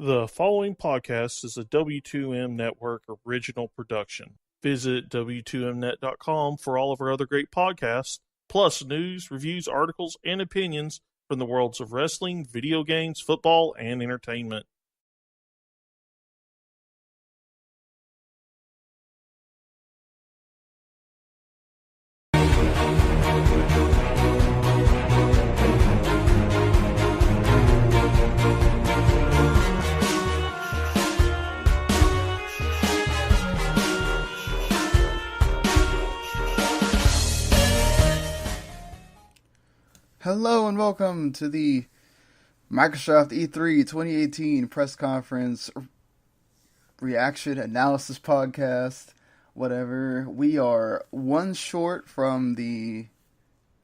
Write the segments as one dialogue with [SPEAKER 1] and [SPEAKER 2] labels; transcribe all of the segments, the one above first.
[SPEAKER 1] The following podcast is a W2M Network original production. Visit W2Mnet.com for all of our other great podcasts, plus news, reviews, articles, and opinions from the worlds of wrestling, video games, football, and entertainment.
[SPEAKER 2] Hello and welcome to the Microsoft E3 2018 press conference reaction analysis podcast, whatever. We are one short from the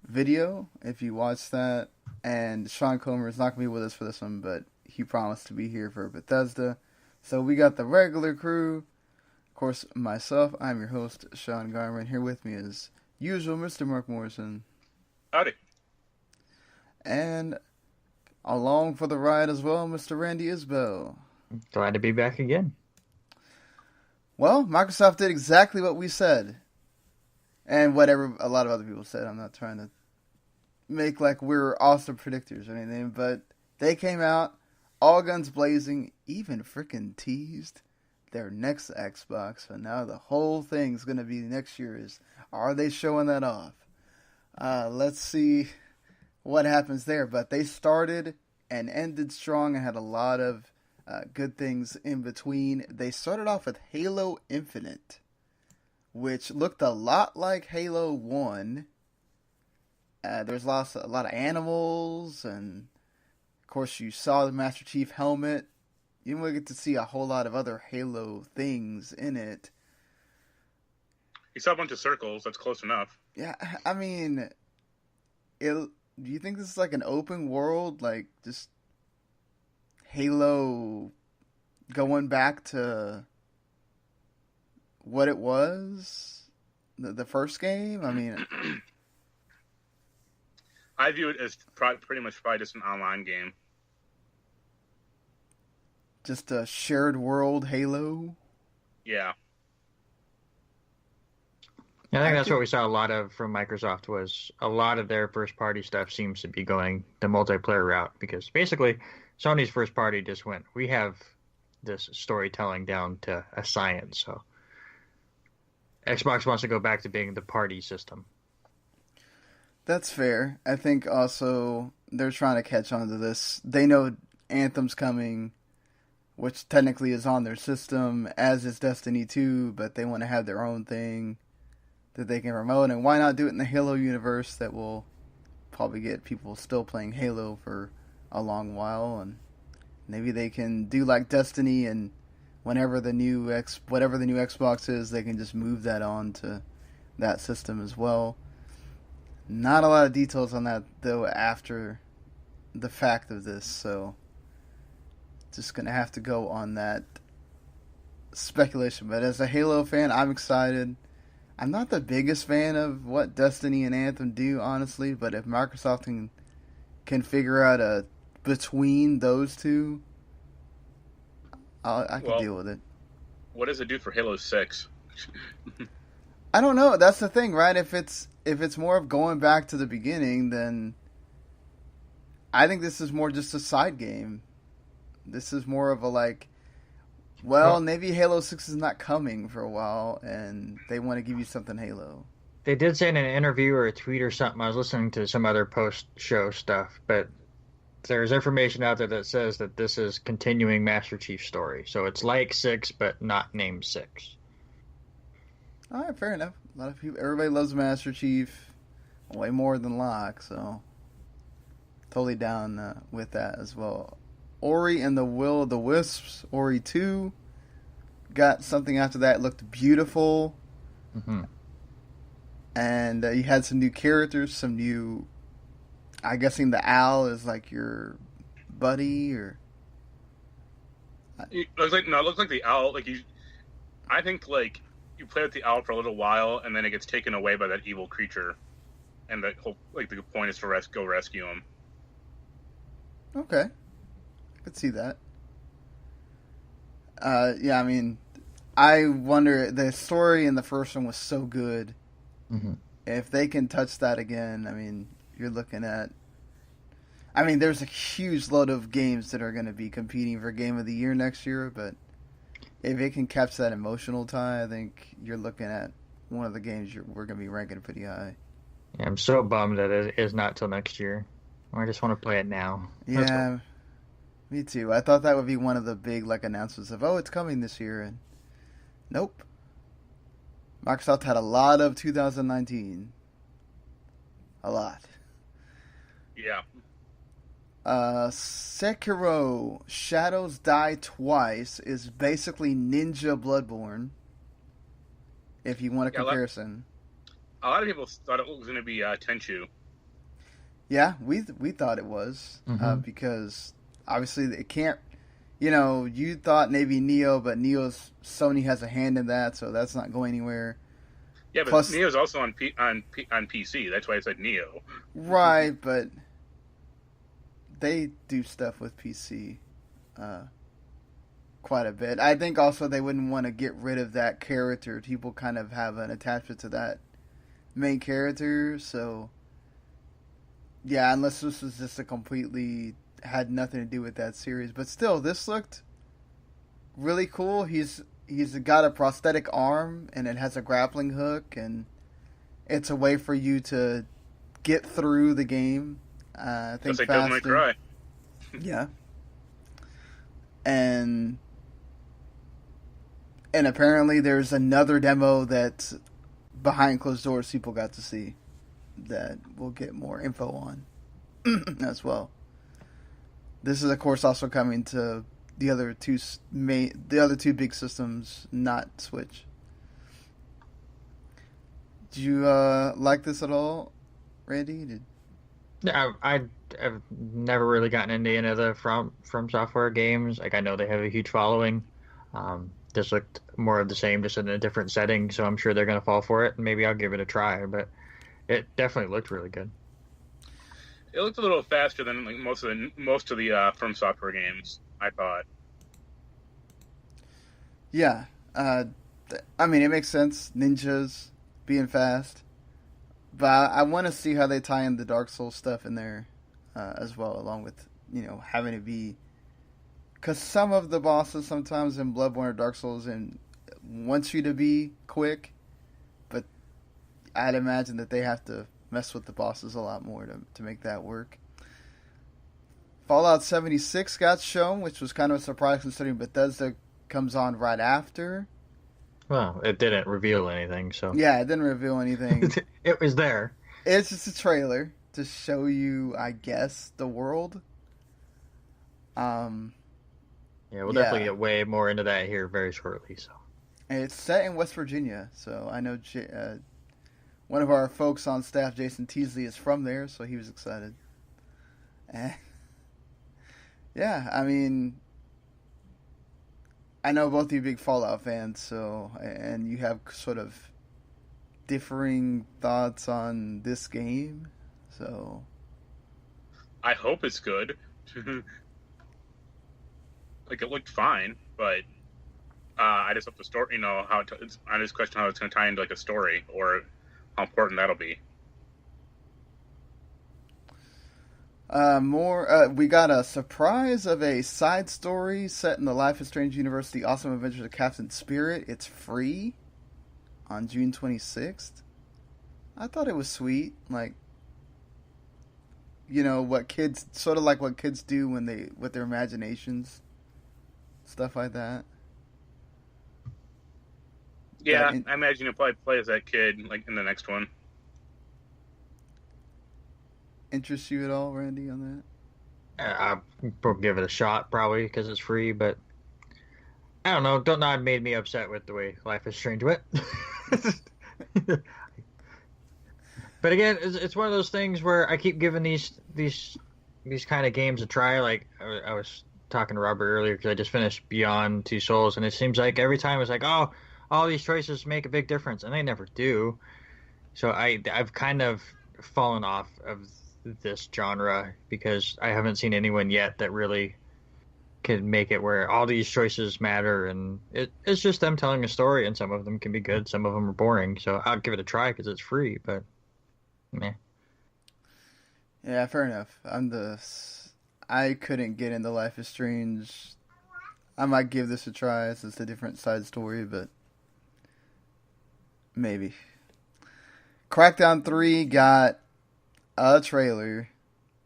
[SPEAKER 2] video, if you watched that, and Sean Comer is not going to be with us for this one, but he promised to be here for Bethesda. So we got the regular crew, of course myself, I'm your host, Sean Garmer, and here with me as usual, Mr. Marc Morrison.
[SPEAKER 3] Howdy.
[SPEAKER 2] And along for the ride as well, Mr. Randy Isbelle.
[SPEAKER 4] Glad to be back again.
[SPEAKER 2] Well, Microsoft did exactly what we said. And whatever a lot of other people said. I'm not trying to make like we're awesome predictors or anything. But they came out, all guns blazing, even freaking teased their next Xbox. So now the whole thing's going to be next year is, are they showing that off? Let's see what happens there. But they started and ended strong and had a lot of good things in between. They started off with Halo Infinite, which looked a lot like Halo 1. There's a lot of animals, and of course you saw the Master Chief helmet. You didn't really get to see a whole lot of other Halo things in it.
[SPEAKER 3] You saw a bunch of circles, that's close enough.
[SPEAKER 2] Yeah, I mean, do you think this is like an open world, like just Halo going back to what it was, the first game? I mean,
[SPEAKER 3] I view it as pretty much just an online game.
[SPEAKER 2] just a shared world Halo?
[SPEAKER 3] Yeah.
[SPEAKER 4] I think that's what we saw a lot of from Microsoft. Was a lot of their first party stuff seems to be going the multiplayer route, because basically Sony's first party just went, we have this storytelling down to a science. So Xbox wants to go back to being the party system.
[SPEAKER 2] That's fair. I think also they're trying to catch on to this. They know Anthem's coming, which technically is on their system, as is Destiny 2, but they want to have their own thing that they can promote, and why not do it in the Halo universe that will probably get people still playing Halo for a long while, and maybe they can do like Destiny, and whatever the new Xbox is, they can just move that on to that system as well. Not a lot of details on that though after the fact of this, so just gonna have to go on that speculation. But as a Halo fan, I'm excited. I'm not the biggest fan of what Destiny and Anthem do, honestly, but if Microsoft can figure out a between those two, I can deal with it.
[SPEAKER 3] What does it do for Halo 6?
[SPEAKER 2] I don't know. That's the thing, right? If it's more of going back to the beginning, then I think this is more just a side game. This is more of a like, well, maybe Halo 6 is not coming for a while, and they want to give you something Halo.
[SPEAKER 4] They did say in an interview or a tweet or something, I was listening to some other post-show stuff, but there's information out there that says that this is continuing Master Chief's story. So it's like 6, but not named 6.
[SPEAKER 2] All right, fair enough. A lot of people, everybody loves Master Chief way more than Locke, so totally down with that as well. Ori and the Will of the Wisps, Ori 2, got something after that. It looked beautiful.
[SPEAKER 4] Mm-hmm.
[SPEAKER 2] And you had some new characters, some new, I'm guessing the owl is like your buddy, or?
[SPEAKER 3] It looks like the owl, like I think like you play with the owl for a little while, and then it gets taken away by that evil creature, and the whole the point is to go rescue him.
[SPEAKER 2] Okay, I could see that. Yeah, I mean, I wonder, the story in the first one was so good.
[SPEAKER 4] Mm-hmm.
[SPEAKER 2] If they can touch that again, I mean, you're looking at... I mean, there's a huge load of games that are going to be competing for Game of the Year next year, but if it can capture that emotional tie, I think you're looking at one of the games we're going to be ranking pretty high.
[SPEAKER 4] Yeah, I'm so bummed that it is not till next year. I just want to play it now.
[SPEAKER 2] Yeah, me too. I thought that would be one of the big announcements of, oh, it's coming this year, and nope. Microsoft had a lot of 2019. A lot.
[SPEAKER 3] Yeah.
[SPEAKER 2] Sekiro Shadows Die Twice is basically Ninja Bloodborne. If you want a comparison.
[SPEAKER 3] A lot of people thought it was going to be Tenchu.
[SPEAKER 2] Yeah, we thought it was because obviously it can't. You thought maybe Neo, but Sony has a hand in that, so that's not going anywhere.
[SPEAKER 3] Yeah, but plus, Neo's also on PC. That's why I said Neo.
[SPEAKER 2] Right, but they do stuff with PC quite a bit. I think also they wouldn't want to get rid of that character. People kind of have an attachment to that main character, so yeah, unless this was just a completely had nothing to do with that series. But still, this looked really cool. He's got a prosthetic arm, and it has a grappling hook, and it's a way for you to get through the game. I think
[SPEAKER 3] faster. Devil May Cry.
[SPEAKER 2] Yeah. And apparently there's another demo that behind closed doors people got to see that we'll get more info on as well. This is of course also coming to the other two big systems, not Switch. Did you like this at all, Randy?
[SPEAKER 4] I've never really gotten into any of the From Software games. Like, I know they have a huge following. This looked more of the same, just in a different setting, so I'm sure they're going to fall for it, and maybe I'll give it a try, but it definitely looked really good.
[SPEAKER 3] It looked a little faster than most of the From Software games, I thought.
[SPEAKER 2] Yeah. I mean, it makes sense. Ninjas being fast. But I want to see how they tie in the Dark Souls stuff in there as well, along with, having to be... Because some of the bosses sometimes in Bloodborne or Dark Souls want you to be quick, but I'd imagine that they have to mess with the bosses a lot more to make that work. Fallout 76 got shown, which was kind of a surprise considering Bethesda comes on right after.
[SPEAKER 4] Well, it didn't reveal anything, so...
[SPEAKER 2] Yeah, it didn't reveal anything.
[SPEAKER 4] It was there.
[SPEAKER 2] It's just a trailer to show you, I guess, the world.
[SPEAKER 4] Yeah, we'll definitely get way more into that here very shortly. So,
[SPEAKER 2] and it's set in West Virginia, so I know one of our folks on staff, Jason Teasley, is from there, so he was excited. Yeah, I mean, I know both of you big Fallout fans, so, and you have sort of differing thoughts on this game, so...
[SPEAKER 3] I hope it's good. Like, it looked fine, but I just hope the story, I just question how it's going to tie into, a story, or how important that'll be.
[SPEAKER 2] We got a surprise of a side story set in the Life is Strange Universe, The Awesome Adventures of Captain Spirit. It's free on June 26th. I thought it was sweet, what kids do when with their imaginations, stuff like that.
[SPEAKER 3] Yeah, I imagine you'll probably play as that kid, in the next one.
[SPEAKER 2] Interests you at all, Randy, on
[SPEAKER 4] that? I'll give it a shot, probably, because it's free, but I don't know. Don't know. It made me upset with the way Life is Strange went. But again, it's one of those things where I keep giving these kind of games a try. Like, I was talking to Robert earlier because I just finished Beyond Two Souls, and it seems like every time it's like, oh, all these choices make a big difference, and they never do. So I've kind of fallen off of this genre because I haven't seen anyone yet that really can make it where all these choices matter, and it's just them telling a story, and some of them can be good, some of them are boring. So I'll give it a try because it's free, but meh.
[SPEAKER 2] Yeah, fair enough. I couldn't get into Life is Strange. I might give this a try. It's a different side story, but maybe. Crackdown 3 got a trailer.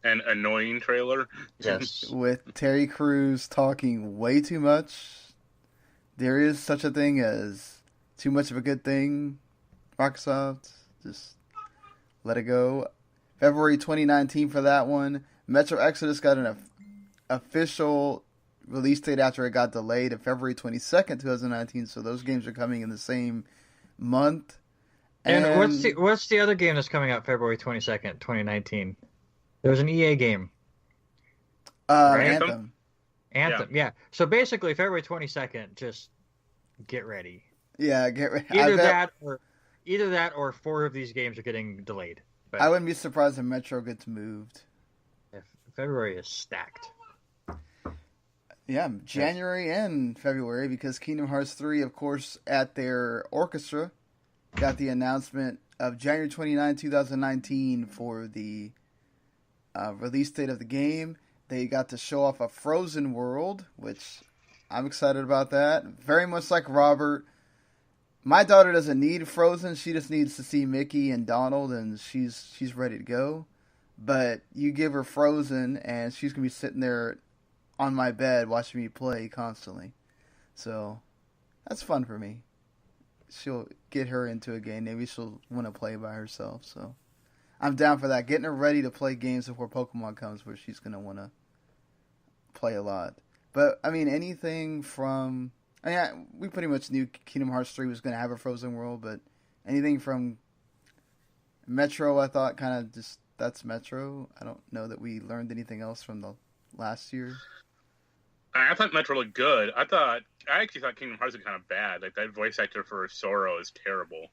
[SPEAKER 3] An annoying trailer.
[SPEAKER 4] Yes.
[SPEAKER 2] With Terry Crews talking way too much. There is such a thing as too much of a good thing, Microsoft. Just let it go. February 2019 for that one. Metro Exodus got an official release date after it got delayed to February 22nd, 2019. So those games are coming in the same month.
[SPEAKER 4] And what's the other game that's coming out February 22nd, 2019? There was an EA game.
[SPEAKER 2] Right? Anthem.
[SPEAKER 4] Yeah. So basically, February 22nd, just get ready.
[SPEAKER 2] Yeah, get ready.
[SPEAKER 4] Either that or 4 of these games are getting delayed. But
[SPEAKER 2] I wouldn't be surprised if Metro gets moved.
[SPEAKER 4] February is stacked.
[SPEAKER 2] Yeah, January and February, because Kingdom Hearts 3, of course, at their orchestra, got the announcement of January 29, 2019 for the release date of the game. They got to show off a Frozen world, which I'm excited about that. Very much like Robert. My daughter doesn't need Frozen. She just needs to see Mickey and Donald, and she's ready to go. But you give her Frozen, and she's going to be sitting there on my bed watching me play constantly. So that's fun for me. She'll get her into a game. Maybe she'll want to play by herself. So I'm down for that. Getting her ready to play games before Pokemon comes, where she's going to want to play a lot. But, I mean, anything from... we pretty much knew Kingdom Hearts 3 was going to have a Frozen world, but anything from Metro, I thought kind of just, that's Metro. I don't know that we learned anything else from the last year.
[SPEAKER 3] I thought Metro looked good. I actually thought Kingdom Hearts was kind of bad. Like, that voice actor for Sora is terrible.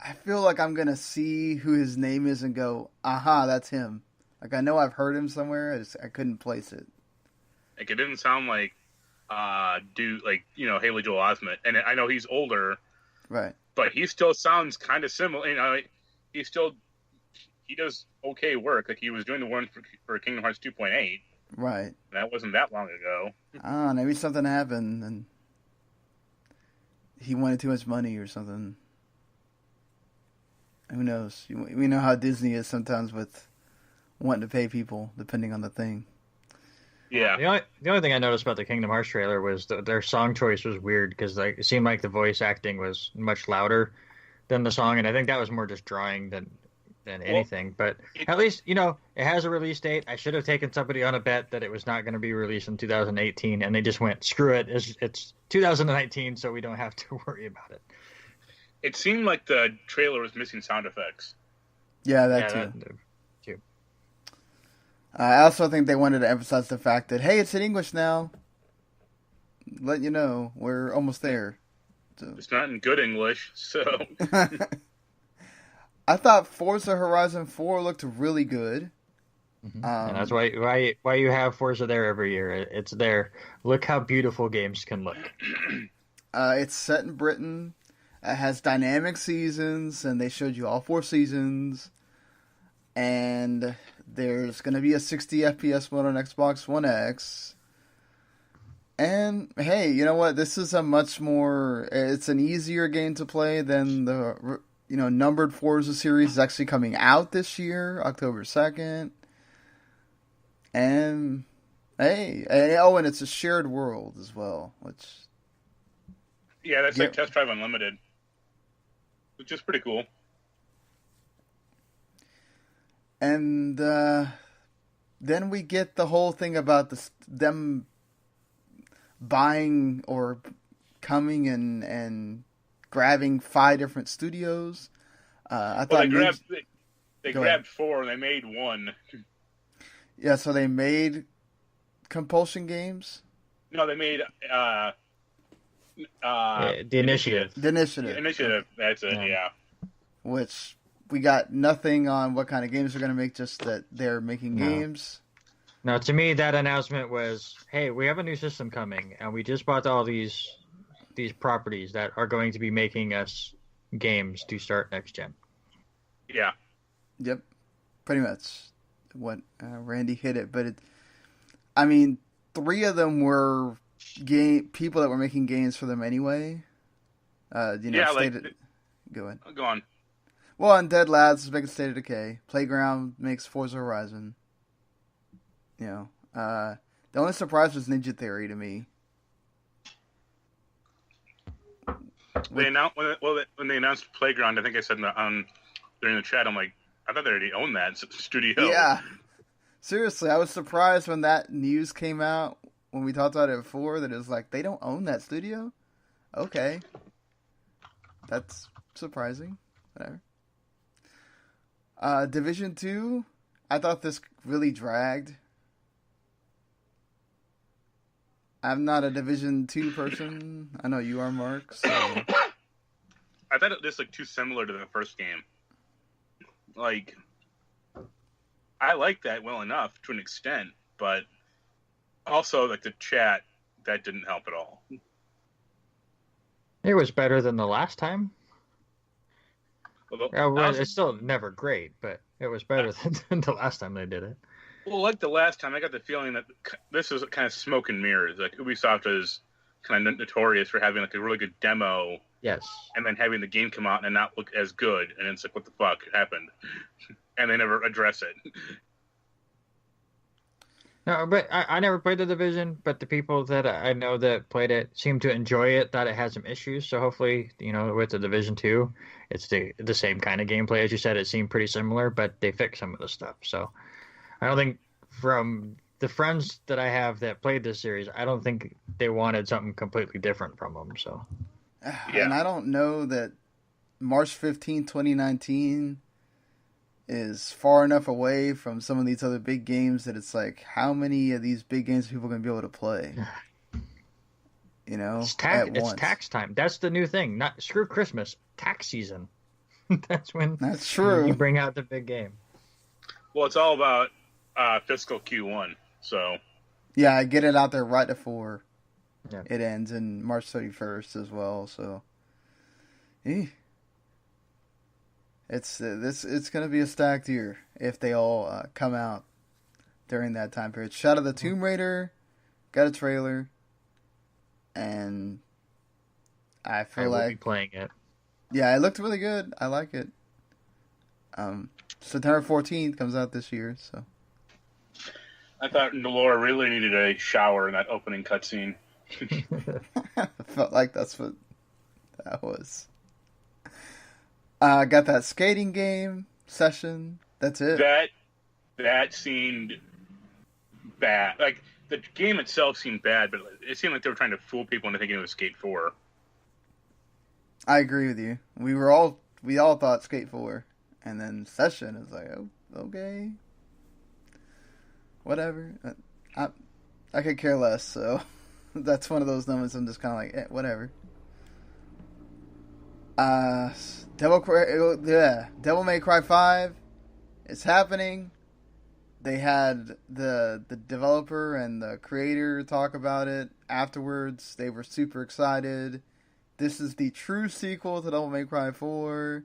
[SPEAKER 2] I feel like I'm going to see who his name is and go, aha, that's him. Like, I know I've heard him somewhere. I couldn't place it.
[SPEAKER 3] Like, it didn't sound like Haley Joel Osment. And I know he's older.
[SPEAKER 2] Right.
[SPEAKER 3] But he still sounds kind of similar. You know, he does okay work. Like, he was doing the one for Kingdom Hearts 2.8.
[SPEAKER 2] Right.
[SPEAKER 3] That wasn't that long ago.
[SPEAKER 2] I don't know. Maybe something happened and he wanted too much money or something. Who knows? We know how Disney is sometimes with wanting to pay people depending on the thing.
[SPEAKER 3] Yeah.
[SPEAKER 4] The only thing I noticed about the Kingdom Hearts trailer was their song choice was weird because it seemed like the voice acting was much louder than the song, and I think that was more just drawing than anything. But at least, it has a release date. I should have taken somebody on a bet that it was not going to be released in 2018, and they just went, screw it, it's 2019, so we don't have to worry about it.
[SPEAKER 3] It seemed like the trailer was missing sound effects.
[SPEAKER 2] Yeah, that too. I also think they wanted to emphasize the fact that, hey, it's in English now. Let you know, we're almost there. So.
[SPEAKER 3] It's not in good English, so...
[SPEAKER 2] I thought Forza Horizon 4 looked really good.
[SPEAKER 4] Mm-hmm. And that's why you have Forza there every year. It's there. Look how beautiful games can look.
[SPEAKER 2] It's set in Britain. It has dynamic seasons, and they showed you all 4 seasons. And there's going to be a 60 FPS mode on Xbox One X. And, hey, you know what? This is it's an easier game to play than the, numbered Forza series is actually coming out this year, October 2nd. And, hey, and it's a shared world as well, which...
[SPEAKER 3] Yeah, that's like Test Drive Unlimited, which is pretty cool.
[SPEAKER 2] And then we get the whole thing about them buying or coming and grabbing 5 different studios.
[SPEAKER 3] They grabbed 4 and they made 1.
[SPEAKER 2] Yeah, so they made Compulsion Games?
[SPEAKER 3] No, they made
[SPEAKER 4] the Initiative.
[SPEAKER 2] The Initiative.
[SPEAKER 3] Initiative, that's it, yeah.
[SPEAKER 2] Which... We got nothing on what kind of games they're going to make, just that they're making games.
[SPEAKER 4] No, to me, that announcement was, hey, we have a new system coming, and we just bought all these properties that are going to be making us games to start next gen.
[SPEAKER 3] Yeah.
[SPEAKER 2] Yep, pretty much what Randy hit it. But I mean, 3 of them were people that were making games for them anyway. Go ahead.
[SPEAKER 3] Go on.
[SPEAKER 2] Well, Undead Labs is making State of Decay. Playground makes Forza Horizon. The only surprise was Ninja Theory to me.
[SPEAKER 3] When they announced Playground, I think I said during the chat, I'm like, I thought they already owned that studio.
[SPEAKER 2] Yeah. Seriously, I was surprised when that news came out, when we talked about it before, that it was like, they don't own that studio? Okay. That's surprising. Whatever. Division 2, I thought this really dragged. I'm not a Division 2 person. I know you are, Mark. So.
[SPEAKER 3] I thought this looked too similar to the first game. Like, I like that well enough to an extent, but also, like, the chat, that didn't help at all.
[SPEAKER 4] It was better than the last time.
[SPEAKER 3] Well,
[SPEAKER 4] it's still never great, but it was better than the last time they did it.
[SPEAKER 3] Well, like the last time, I got the feeling that this is kind of smoke and mirrors. Like, Ubisoft is kind of notorious for having, like, a really good demo.
[SPEAKER 4] Yes.
[SPEAKER 3] And then having the game come out and not look as good. And it's like, what the fuck happened? And they never address it.
[SPEAKER 4] No, but I never played The Division, but the people that I know that played it seem to enjoy it, thought it had some issues. So hopefully, with The Division 2, it's the same kind of gameplay. As you said, it seemed pretty similar, but they fixed some of the stuff. So I don't think, from the friends that I have that played this series, I don't think they wanted something completely different from them. So,
[SPEAKER 2] yeah. And I don't know that March 15, 2019 is far enough away from some of these other big games that it's like, how many of these big games are people going to be able to play?
[SPEAKER 4] It's tax time. That's the new thing. Not screw Christmas, tax season. That's true. You bring out the big game.
[SPEAKER 3] Well, it's all about fiscal Q1, so
[SPEAKER 2] yeah, I get it out there right before it ends in March 31st as well. So, it's going to be a stacked year if they all come out during that time period. Shadow of the Tomb Raider got a trailer, and I will be
[SPEAKER 4] playing it.
[SPEAKER 2] Yeah, it looked really good. I like it. September 14th comes out this year, so.
[SPEAKER 3] I thought Laura really needed a shower in that opening cutscene.
[SPEAKER 2] I felt like that's what that was. Got that skating game session. That's it.
[SPEAKER 3] That seemed bad. Like, the game itself seemed bad, but it seemed like they were trying to fool people into thinking it was Skate 4.
[SPEAKER 2] I agree with you. We all thought Skate 4, and then session is like, oh, okay, whatever. I could care less. So that's one of those moments I'm just kind of like, whatever. Devil May Cry 5, it's happening. They had the developer and the creator talk about it afterwards. They were super excited. This is the true sequel to Devil May Cry 4.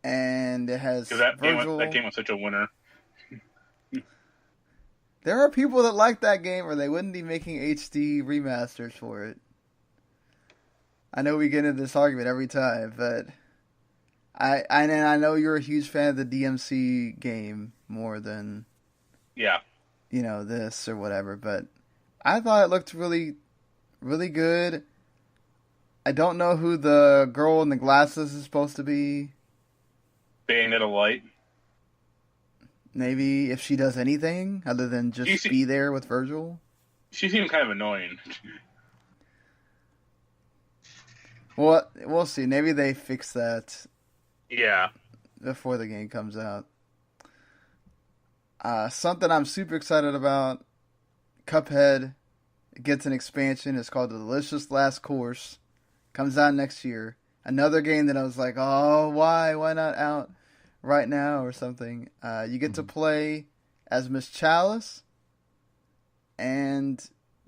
[SPEAKER 2] And it has Virgil.
[SPEAKER 3] That game was such a winner.
[SPEAKER 2] There are people that like that game, or they wouldn't be making HD remasters for it. I know we get into this argument every time, but I know you're a huge fan of the DMC game more than this or whatever, but I thought it looked really, really good. I don't know who the girl in the glasses is supposed to be.
[SPEAKER 3] Bayonetta Light.
[SPEAKER 2] Maybe if she does anything other than just be there with Virgil.
[SPEAKER 3] She seemed kind of annoying.
[SPEAKER 2] Well, we'll see. Maybe they fix that.
[SPEAKER 3] Yeah.
[SPEAKER 2] Before the game comes out. Something I'm super excited about. Cuphead gets an expansion. It's called The Delicious Last Course. Comes out next year. Another game that I was like, oh, why? Why not out right now or something? You get to play as Miss Chalice, and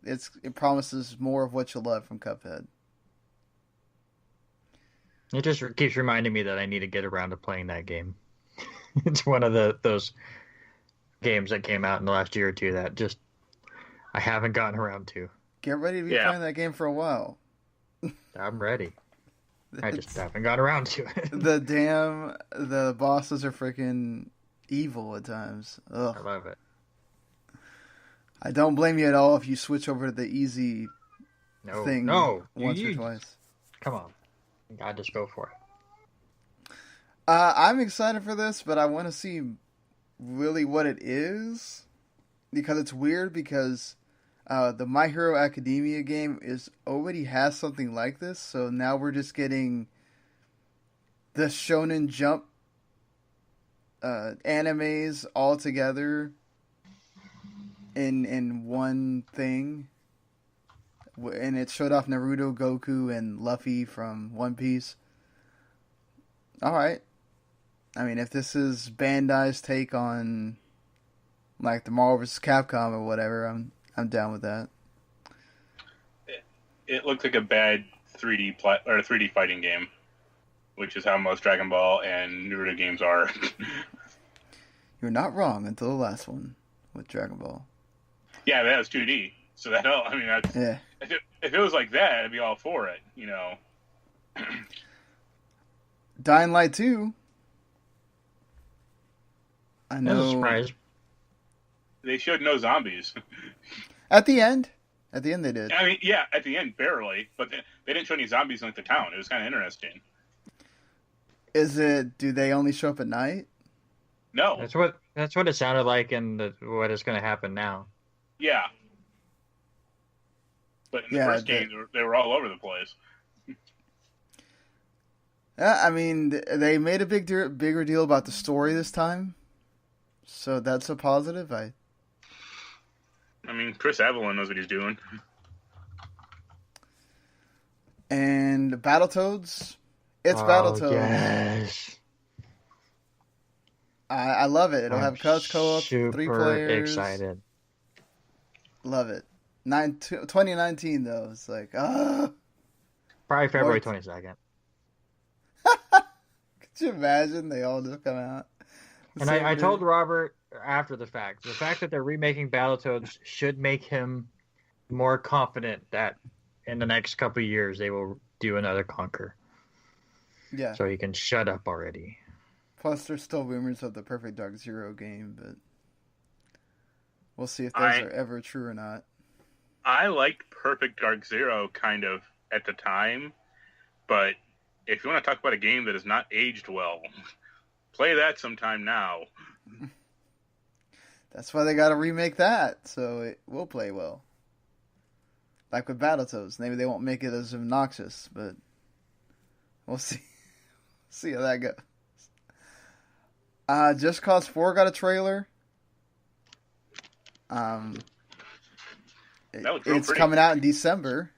[SPEAKER 2] it promises more of what you'll love from Cuphead.
[SPEAKER 4] It just keeps reminding me that I need to get around to playing that game. It's one of those games that came out in the last year or two that just I haven't gotten around to.
[SPEAKER 2] Get ready to be playing that game for a while.
[SPEAKER 4] I'm ready. I just haven't got around to it.
[SPEAKER 2] The bosses are freaking evil at times. Ugh.
[SPEAKER 4] I love it.
[SPEAKER 2] I don't blame you at all if you switch over to the easy thing once or twice.
[SPEAKER 4] Come on. God, just go for it.
[SPEAKER 2] I'm excited for this, but I want to see really what it is. Because it's weird because the My Hero Academia game already has something like this, so now we're just getting the Shonen Jump animes all together in one thing. And it showed off Naruto, Goku, and Luffy from One Piece. Alright. I mean, if this is Bandai's take on like the Marvel vs. Capcom or whatever, I'm down with that.
[SPEAKER 3] It looked like a bad 3D fighting game, which is how most Dragon Ball and Naruto games are.
[SPEAKER 2] You're not wrong until the last one with Dragon Ball.
[SPEAKER 3] Yeah, that was 2D. So yeah. If it was like that, I'd be all for it, you know.
[SPEAKER 2] Dying Light 2. I know.
[SPEAKER 4] That's a surprise.
[SPEAKER 3] They showed no zombies.
[SPEAKER 2] At the end they did.
[SPEAKER 3] I mean, yeah, at the end, barely. But they didn't show any zombies in like, the town. It was kind of interesting.
[SPEAKER 2] Do they only show up at night?
[SPEAKER 3] No.
[SPEAKER 4] That's what it sounded like and what is going to happen now.
[SPEAKER 3] Yeah. But in the first game, they were all over the place.
[SPEAKER 2] I mean, they made a bigger deal about the story this time. So that's a positive. I
[SPEAKER 3] mean, Chris Avellone knows what he's doing.
[SPEAKER 2] And Battletoads. It's Battletoads.
[SPEAKER 4] Yes.
[SPEAKER 2] I love it. It'll have couch co-op, 3 players.
[SPEAKER 4] Excited.
[SPEAKER 2] Love it. 2019 though, it's like
[SPEAKER 4] probably February 22nd.
[SPEAKER 2] Could you imagine they all just come out?
[SPEAKER 4] And I told Robert after the fact that they're remaking Battletoads should make him more confident that in the next couple of years they will do another Conquer.
[SPEAKER 2] Yeah.
[SPEAKER 4] So he can shut up already.
[SPEAKER 2] Plus, there's still rumors of the Perfect Dark Zero game, but we'll see if those are ever true or not.
[SPEAKER 3] I liked Perfect Dark Zero kind of at the time, but if you want to talk about a game that has not aged well, play that sometime now.
[SPEAKER 2] That's why they got to remake that, so it will play well. Like with Battletoads, maybe they won't make it as obnoxious, but we'll see. See how that goes. Just Cause 4 got a trailer. It's coming out in December,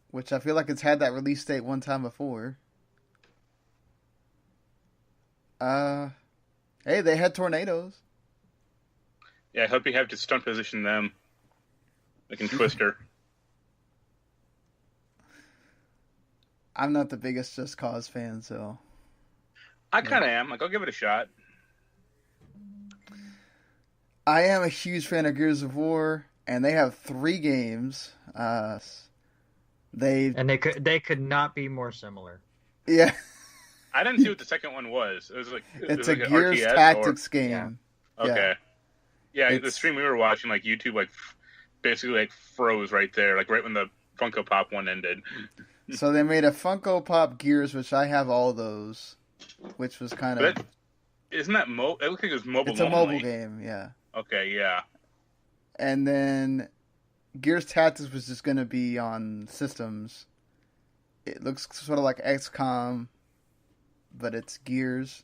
[SPEAKER 2] which I feel like it's had that release date one time before. Hey, they had tornadoes.
[SPEAKER 3] Yeah, I hope you have to stunt position them. Like in Twister.
[SPEAKER 2] I'm not the biggest Just Cause fan, so...
[SPEAKER 3] I kind of am. Like, I'll give it a shot.
[SPEAKER 2] I am a huge fan of Gears of War, and they have 3 games. They
[SPEAKER 4] could not be more similar.
[SPEAKER 2] Yeah.
[SPEAKER 3] I didn't see what the second one was. It was like
[SPEAKER 2] it's a Gears tactics game.
[SPEAKER 3] Yeah. Okay. Yeah, the stream we were watching, like YouTube, like basically like froze right there, like right when the Funko Pop one ended.
[SPEAKER 2] So they made a Funko Pop Gears, which I have all those, which was kind of.
[SPEAKER 3] Isn't that it looks like it's mobile?
[SPEAKER 2] It's a mobile game, yeah.
[SPEAKER 3] Okay, yeah.
[SPEAKER 2] And then Gears Tactics was just going to be on systems. It looks sort of like XCOM, but it's Gears.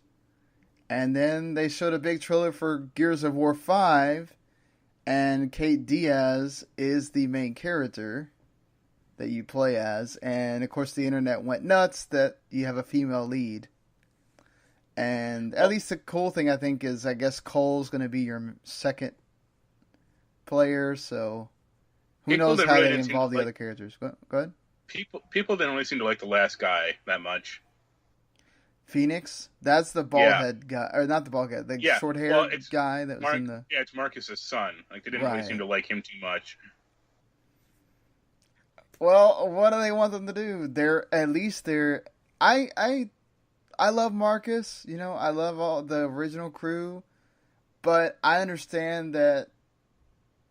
[SPEAKER 2] And then they showed a big trailer for Gears of War 5, and Kate Diaz is the main character that you play as. And, of course, the internet went nuts that you have a female lead. And at least the cool thing, I think, is I guess Cole's going to be your second player, so who knows how they involve the other characters. Go ahead.
[SPEAKER 3] People didn't really seem to like the last guy that much.
[SPEAKER 2] Phoenix? That's the bald head guy. Or not the bald guy, the short-haired guy that was in the...
[SPEAKER 3] Yeah, it's Marcus's son. Like, they didn't really seem to like him too much.
[SPEAKER 2] Well, what do they want them to do? I love Marcus, you know, I love all the original crew, but I understand that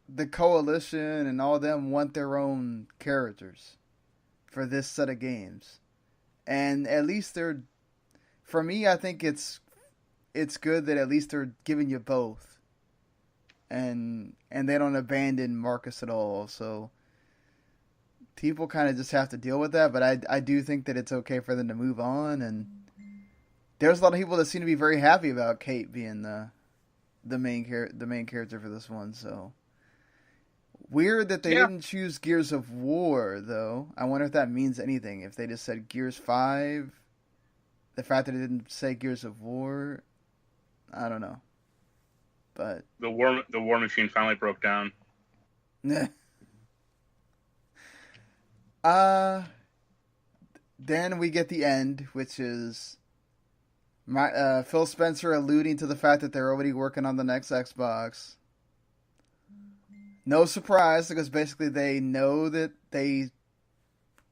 [SPEAKER 2] the Coalition and all of them want their own characters for this set of games. And at least for me, I think it's good that at least they're giving you both. And they don't abandon Marcus at all, so people kind of just have to deal with that, but I do think that it's okay for them to move on, and there's a lot of people that seem to be very happy about Kate being the main character for this one. So weird that they didn't choose Gears of War, though. I wonder if that means anything. If they just said Gears 5, the fact that it didn't say Gears of War, I don't know. But
[SPEAKER 3] the war machine finally broke down.
[SPEAKER 2] Then we get the end, which is Phil Spencer alluding to the fact that they're already working on the next Xbox. No surprise, because basically they know that they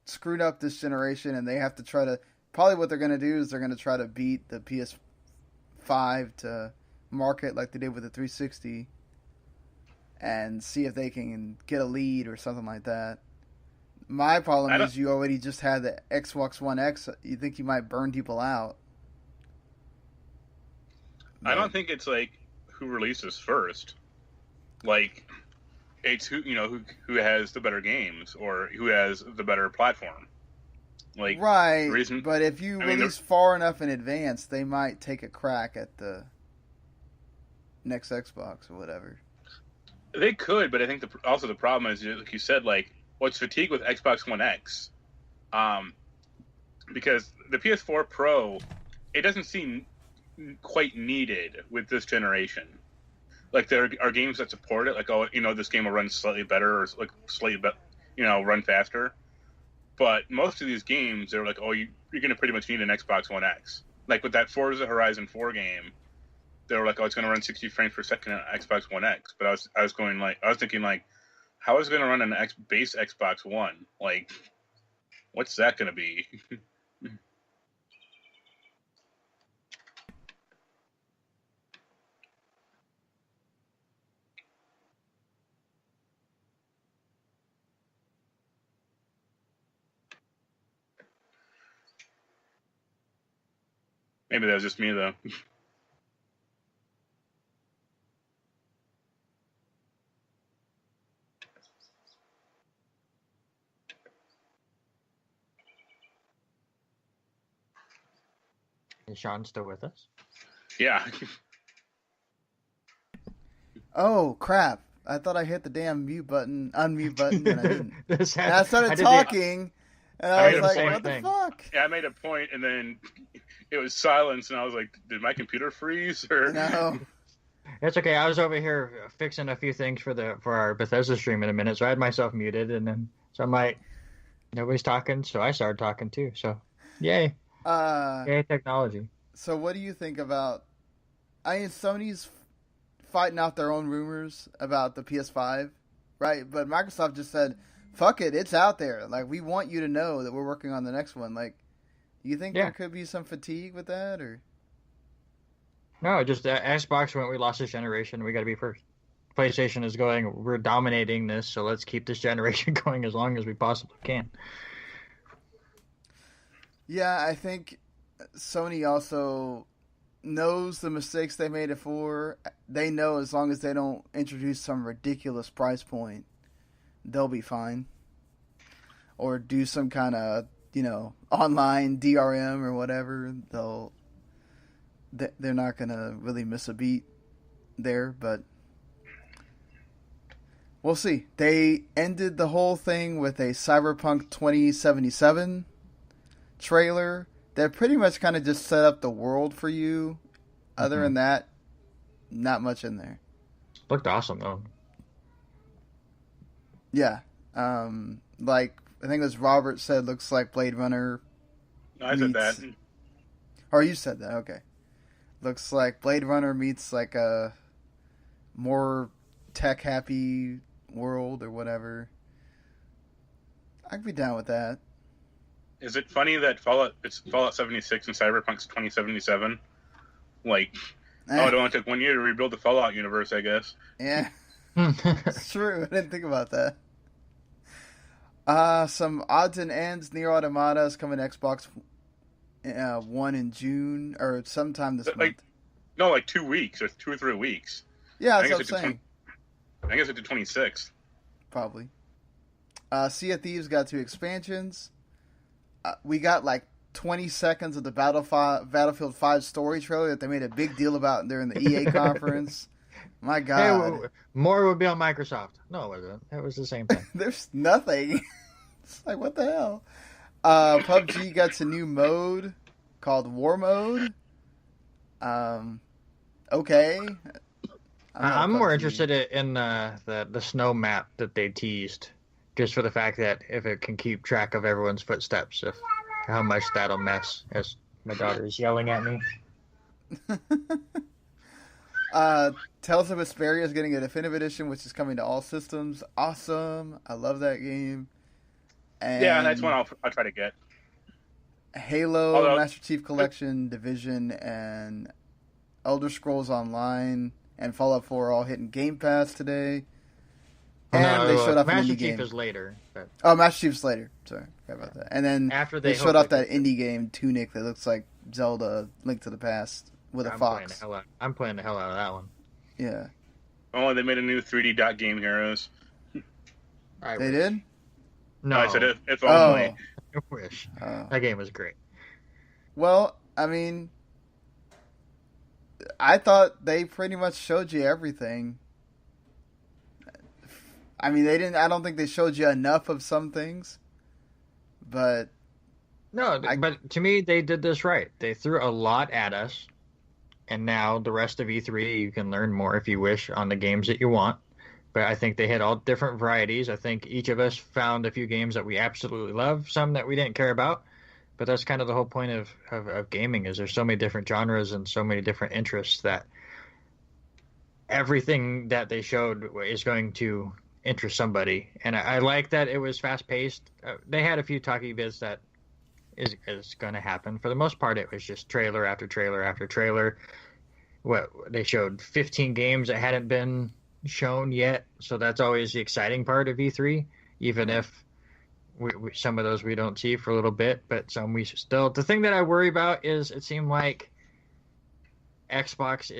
[SPEAKER 2] screwed up this generation, and they have to try to... Probably what they're going to do is they're going to try to beat the PS5 to market like they did with the 360, and see if they can get a lead or something like that. My problem is you already just had the Xbox One X. You think you might burn people out.
[SPEAKER 3] I don't think it's like who releases first. Like, it's who has the better games or who has the better platform. Like,
[SPEAKER 2] right, but if you release far enough in advance, they might take a crack at the next Xbox or whatever.
[SPEAKER 3] They could, but I think also the problem is, like you said, like, what's fatigue with Xbox One X, because the PS4 Pro, it doesn't seem quite needed with this generation. Like, there are games that support it, like, this game will run slightly better or like slightly run faster. But most of these games, they're like, you're going to pretty much need an Xbox One X. Like with that Forza Horizon 4 game, they were like, it's going to run 60 frames per second on Xbox One X. But I was thinking like, how is it going to run an base Xbox One? Like, what's that going to be? Maybe that was just me, though.
[SPEAKER 4] Is Sean still with us?
[SPEAKER 3] Yeah.
[SPEAKER 2] Oh, crap. I thought I hit the damn unmute button, and I didn't. And I started talking, and I was like, what the fuck?
[SPEAKER 3] Yeah, I made a point, and then it was silence, and I was like, did my computer freeze? Or
[SPEAKER 2] no.
[SPEAKER 4] It's okay. I was over here fixing a few things for our Bethesda stream in a minute, so I had myself muted, and then so I'm like, nobody's talking, so I started talking too. So, yay. Yay, technology.
[SPEAKER 2] So what do you think about... I mean, Sony's fighting out their own rumors about the PS5, right? But Microsoft just said, fuck it, it's out there. Like, we want you to know that we're working on the next one. Like, you think there could be some fatigue with that, or...
[SPEAKER 4] No, just Xbox went, we lost this generation, we got to be first. PlayStation is going, we're dominating this, so let's keep this generation going as long as we possibly can.
[SPEAKER 2] Yeah, I think Sony also knows the mistakes they made before. They know as long as they don't introduce some ridiculous price point, they'll be fine. Or do some kind of, online DRM or whatever. They're not going to really miss a beat there, but we'll see. They ended the whole thing with a Cyberpunk 2077 trailer They pretty much kind of just set up the world for you. Other than that, not much in there.
[SPEAKER 4] Looked awesome though.
[SPEAKER 2] Yeah. Like I think as Robert said, looks like Blade Runner.
[SPEAKER 3] No, I said that.
[SPEAKER 2] Or you said that, okay. Looks like Blade Runner meets like a more tech happy world or whatever. I'd be down with that.
[SPEAKER 3] Is it funny that Fallout 76 and Cyberpunk's 2077? Like, it only took 1 year to rebuild the Fallout universe, I guess.
[SPEAKER 2] Yeah. It's true. I didn't think about that. Some odds and ends. Nier Automata is coming to Xbox One in June or sometime this month.
[SPEAKER 3] No, like 2 weeks or 2 or 3 weeks.
[SPEAKER 2] Yeah, that's what I'm saying.
[SPEAKER 3] I guess it's the 26th.
[SPEAKER 2] Probably. Sea of Thieves got 2 expansions. We got like 20 seconds of the Battlefield 5 story trailer that they made a big deal about during the EA conference. My God.
[SPEAKER 4] Hey, more would be on Microsoft. No, it wasn't. It was the same thing.
[SPEAKER 2] There's nothing. It's like, what the hell? PUBG got a new mode called War Mode. Okay.
[SPEAKER 4] I'm more interested in the snow map that they teased, just for the fact that if it can keep track of everyone's footsteps, how much that'll mess, as my daughter is yelling at me.
[SPEAKER 2] Tales of Vesperia is getting a definitive edition, which is coming to all systems. Awesome. I love that game. And
[SPEAKER 3] yeah, that's one I'll try to get.
[SPEAKER 2] Halo, Master Chief Collection, Division, and Elder Scrolls Online, and Fallout 4 are all hitting Game Pass today. And they showed off an indie game.
[SPEAKER 4] Master Chief is later. But...
[SPEAKER 2] Oh, Master Chief's later. Sorry, forgot about that. And then
[SPEAKER 4] after
[SPEAKER 2] they showed off that indie game, Tunic, that looks like Zelda Link to the Past with a fox.
[SPEAKER 4] I'm playing the hell out of that one.
[SPEAKER 2] Yeah.
[SPEAKER 3] Oh, they made a new 3D dot game Heroes.
[SPEAKER 2] They did?
[SPEAKER 3] No, I said if only.
[SPEAKER 4] I wish. That game was great.
[SPEAKER 2] Well, I mean, I thought they pretty much showed you everything. I mean, they didn't. I don't think they showed you enough of some things, but
[SPEAKER 4] but to me, they did this right. They threw a lot at us, and now the rest of E3, you can learn more if you wish on the games that you want. But I think they hit all different varieties. I think each of us found a few games that we absolutely love, some that we didn't care about. But that's kind of the whole point of gaming, is there's so many different genres and so many different interests that everything that they showed is going to interest somebody. And I like that it was fast-paced. They had a few talky bits that is going to happen. For the most part, it was just trailer after trailer after trailer. They showed 15 games that hadn't been shown yet, so that's always the exciting part of E3, even if we some of those we don't see for a little bit, but some we still. The thing that I worry about is it seemed like Xbox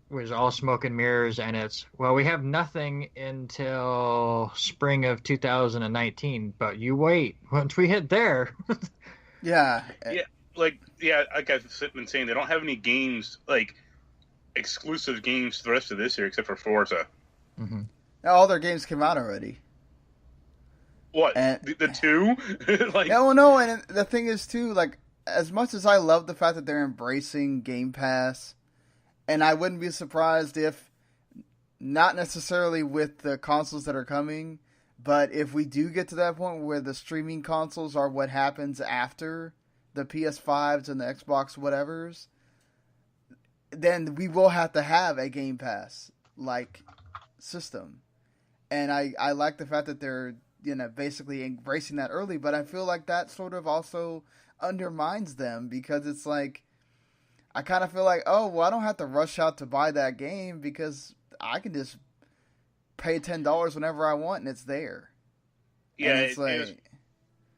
[SPEAKER 4] was all smoke and mirrors, and it's, well, we have nothing until spring of 2019, but you wait, once we hit there.
[SPEAKER 3] Like I've been saying, they don't have any games, like exclusive games for the rest of this year except for Forza.
[SPEAKER 2] Mm-hmm. All their games came out already.
[SPEAKER 3] What? The two?
[SPEAKER 2] No, and the thing is too, like, as much as I love the fact that they're embracing Game Pass, and I wouldn't be surprised if, not necessarily with the consoles that are coming, but if we do get to that point where the streaming consoles are what happens after the PS5s and the Xbox whatevers, then we will have to have a Game Pass like system. And I like the fact that they're, basically embracing that early, but I feel like that sort of also undermines them, because it's like, I kind of feel like, oh, well, I don't have to rush out to buy that game because I can just pay $10 whenever I want and it's there.
[SPEAKER 3] Yeah,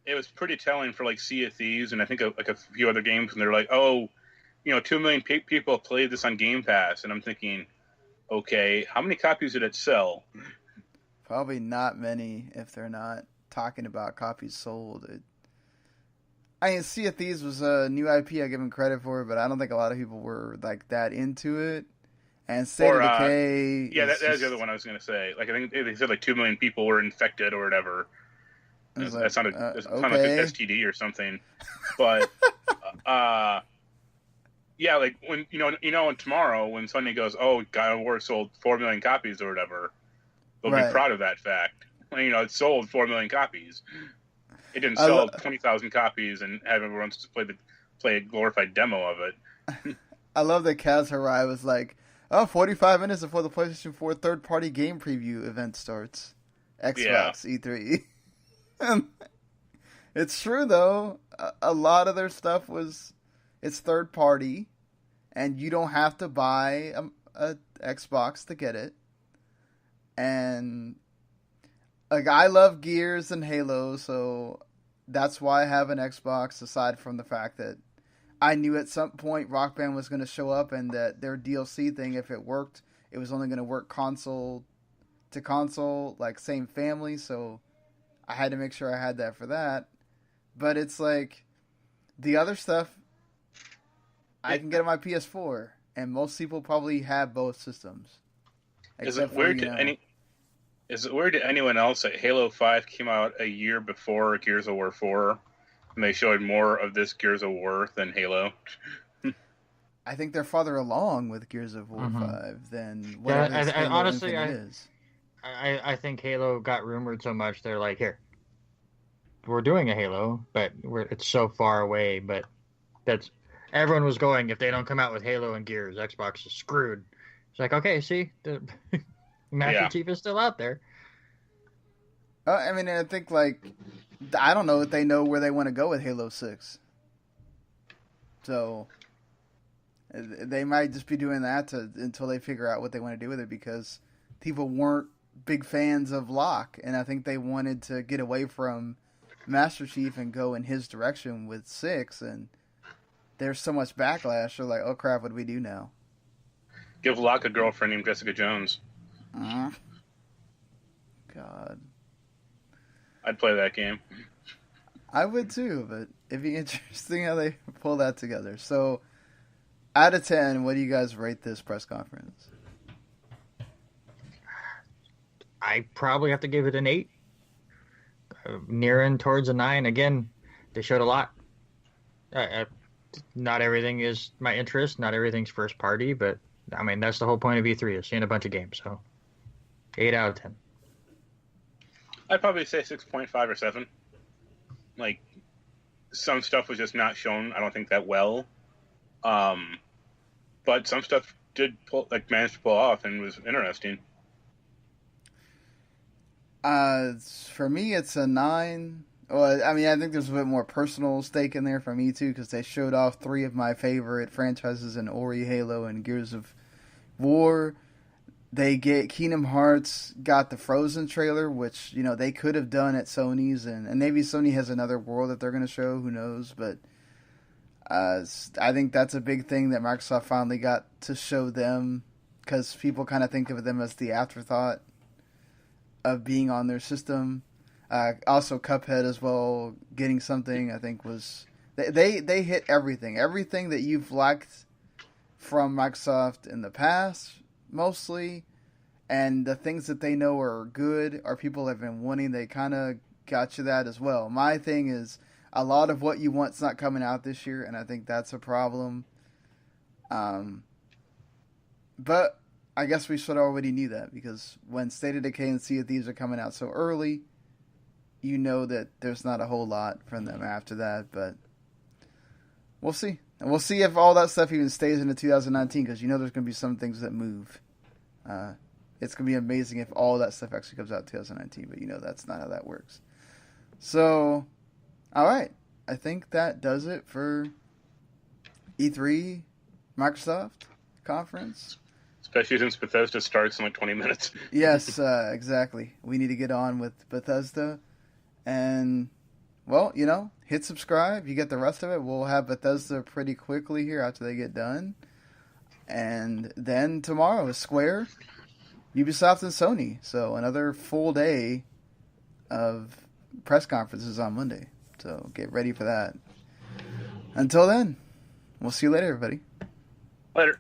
[SPEAKER 3] it was pretty telling for like Sea of Thieves and I think like a few other games, and they're like, oh, 2 million people played this on Game Pass, and I'm thinking, okay, how many copies did it sell?
[SPEAKER 2] Probably not many if they're not talking about copies sold. Sea of Thieves was a new IP, I give them credit for it, but I don't think a lot of people were like that into it. And State of Decay...
[SPEAKER 3] Yeah, that was the other one I was going to say. Like, I think they said like 2 million people were infected or whatever. That sounded like an STD or something. But Yeah, like when and tomorrow when Sony goes, oh, God of War sold 4 million copies or whatever, they'll be proud of that fact. It sold 4 million copies. It didn't sell 20,000 copies and have everyone just play a glorified demo of it.
[SPEAKER 2] I love that Kaz Hirai was like, 45 minutes before the PlayStation 4 third-party game preview event starts. Xbox E3. It's true, though. A lot of their stuff it's third-party, and you don't have to buy a Xbox to get it. And, like, I love Gears and Halo, so that's why I have an Xbox, aside from the fact that I knew at some point Rock Band was going to show up and that their DLC thing, if it worked, it was only going to work console to console, like same family, so I had to make sure I had that for that. But it's like, the other stuff, I can get on my PS4, and most people probably have both systems.
[SPEAKER 3] Is it weird to anyone else that Halo 5 came out a year before Gears of War 4? And they showed more of this Gears of War than Halo.
[SPEAKER 2] I think they're farther along with Gears of War 5 than whatever
[SPEAKER 4] honestly,
[SPEAKER 2] is.
[SPEAKER 4] I think Halo got rumored so much, they're like, here, we're doing a Halo, but it's so far away. But everyone was going, if they don't come out with Halo and Gears, Xbox is screwed. It's like, okay, see, the Master Chief is still out there.
[SPEAKER 2] I mean, I think, like, I don't know if they know where they want to go with Halo 6. So, they might just be doing that until they figure out what they want to do with it, because people weren't big fans of Locke, and I think they wanted to get away from Master Chief and go in his direction with 6, and there's so much backlash, they're like, oh crap, what do we do now?
[SPEAKER 3] Give Locke a girlfriend named Jessica Jones.
[SPEAKER 2] God.
[SPEAKER 3] I'd play that game.
[SPEAKER 2] I would too, but it'd be interesting how they pull that together. So, out of 10, what do you guys rate this press conference?
[SPEAKER 4] I probably have to give it an 8. Nearing towards a 9. Again, they showed a lot. Not everything is my interest. Not everything's first party, but I mean, that's the whole point of E3, is seeing a bunch of games. So, 8 out of 10.
[SPEAKER 3] I'd probably say 6.5 or 7. Like, some stuff was just not shown, I don't think, that well. But some stuff did manage to pull off and was interesting.
[SPEAKER 2] For me, it's a 9. Well, I mean, I think there's a bit more personal stake in there for me, too, because they showed off 3 of my favorite franchises in Ori, Halo, and Gears of War. They Kingdom Hearts got the Frozen trailer, which, they could have done at Sony's, and maybe Sony has another world that they're going to show, who knows, but I think that's a big thing that Microsoft finally got to show them, because people kind of think of them as the afterthought of being on their system. Also, Cuphead as well, getting something, I think was... They hit everything. Everything that you've liked from Microsoft in the past, mostly, and the things that they know are good, or people have been wanting, they kind of got you that as well. My thing is, a lot of what you want's not coming out this year, and I think that's a problem. But I guess we should already knew that, because when State of Decay and Sea of Thieves are coming out so early, you know that there's not a whole lot from them after that, but we'll see. And we'll see if all that stuff even stays into 2019, because there's going to be some things that move. It's going to be amazing if all that stuff actually comes out in 2019, but that's not how that works. So, all right. I think that does it for E3 Microsoft conference.
[SPEAKER 3] Especially since Bethesda starts in 20 minutes.
[SPEAKER 2] Yes, exactly. We need to get on with Bethesda. And, well, hit subscribe. You get the rest of it. We'll have Bethesda pretty quickly here after they get done. And then tomorrow is Square, Ubisoft, and Sony. So another full day of press conferences on Monday. So get ready for that. Until then, we'll see you later, everybody.
[SPEAKER 3] Later.